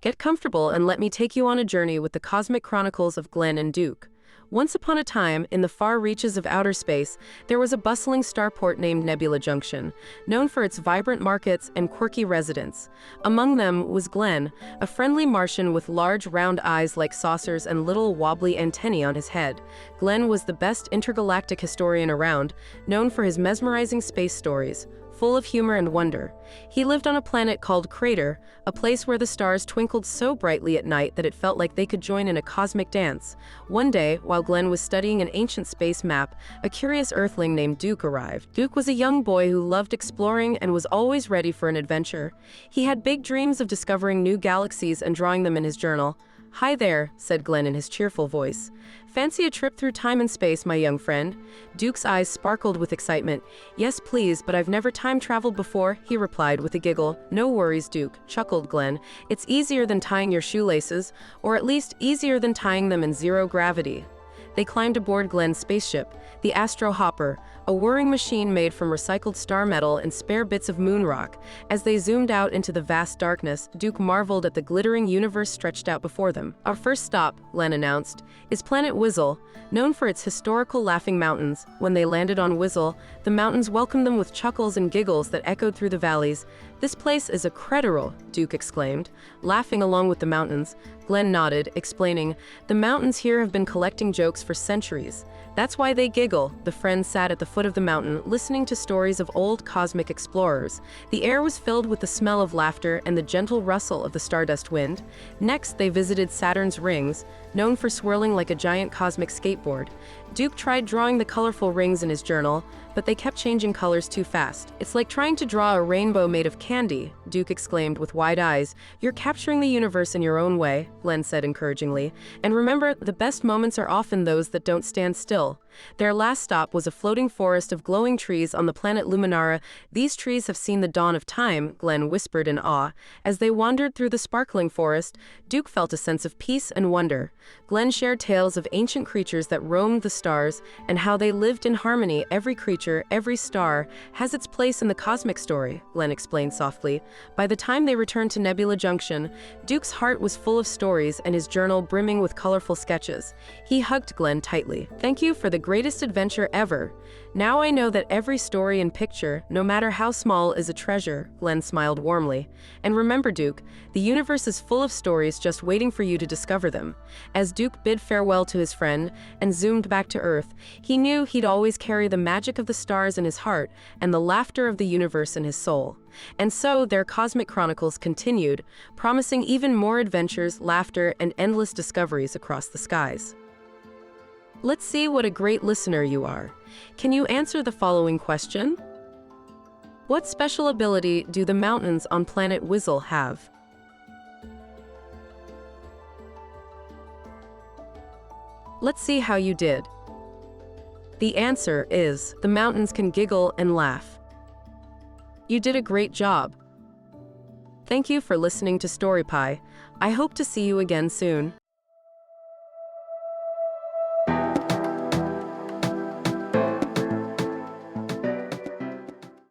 Get comfortable and let me take you on a journey with the cosmic chronicles of Glen and Duke. Once upon a time, in the far reaches of outer space, there was a bustling starport named Nebula Junction, known for its vibrant markets and quirky residents. Among them was Glen, a friendly Martian with large round eyes like saucers and little wobbly antennae on his head. Glen was the best intergalactic historian around, known for his mesmerizing space stories, full of humor and wonder. He lived on a planet called Crater, a place where the stars twinkled so brightly at night that it felt like they could join in a cosmic dance. One day, while Glen was studying an ancient space map, a curious Earthling named Duke arrived. Duke was a young boy who loved exploring and was always ready for an adventure. He had big dreams of discovering new galaxies and drawing them in his journal. "Hi there," said Glen in his cheerful voice. "Fancy a trip through time and space, my young friend?" Duke's eyes sparkled with excitement. "Yes, please, but I've never time-traveled before," he replied with a giggle. "No worries, Duke," chuckled Glen. "It's easier than tying your shoelaces, or at least easier than tying them in zero gravity." They climbed aboard Glen's spaceship, the Astro Hopper, a whirring machine made from recycled star metal and spare bits of moon rock. As they zoomed out into the vast darkness, Duke marveled at the glittering universe stretched out before them. "Our first stop," Glen announced, "is Planet Whizzle, known for its historical laughing mountains." When they landed on Whizzle, the mountains welcomed them with chuckles and giggles that echoed through the valleys. "This place is a crederal," Duke exclaimed, laughing along with the mountains. Glen nodded, explaining, "The mountains here have been collecting jokes for centuries. That's why they giggle." The friends sat at the foot of the mountain, listening to stories of old cosmic explorers. The air was filled with the smell of laughter and the gentle rustle of the stardust wind. Next, they visited Saturn's rings, known for swirling like a giant cosmic skateboard. Duke tried drawing the colorful rings in his journal, but they kept changing colors too fast. "It's like trying to draw a rainbow made of candy," Duke exclaimed with wide eyes. "You're capturing the universe in your own way," Glen said encouragingly. "And remember, the best moments are often those that don't stand still." Their last stop was a floating forest of glowing trees on the planet Luminara. "These trees have seen the dawn of time," Glen whispered in awe. As they wandered through the sparkling forest, Duke felt a sense of peace and wonder. Glen shared tales of ancient creatures that roamed the stars and how they lived in harmony. "Every creature, every star, has its place in the cosmic story," Glen explained softly. By the time they returned to Nebula Junction, Duke's heart was full of stories and his journal brimming with colorful sketches. He hugged Glen tightly. "Thank you for the greatest adventure ever. Now I know that every story and picture, no matter how small, is a treasure," Glen smiled warmly. "And remember, Duke, the universe is full of stories just waiting for you to discover them." As Duke bid farewell to his friend and zoomed back to Earth, he knew he'd always carry the magic of the stars in his heart and the laughter of the universe in his soul. And so their cosmic chronicles continued, promising even more adventures, laughter, and endless discoveries across the skies. Let's see what a great listener you are. Can you answer the following question? What special ability do the mountains on planet Whizzle have? Let's see how you did. The answer is, the mountains can giggle and laugh. You did a great job. Thank you for listening to StoryPie. I hope to see you again soon.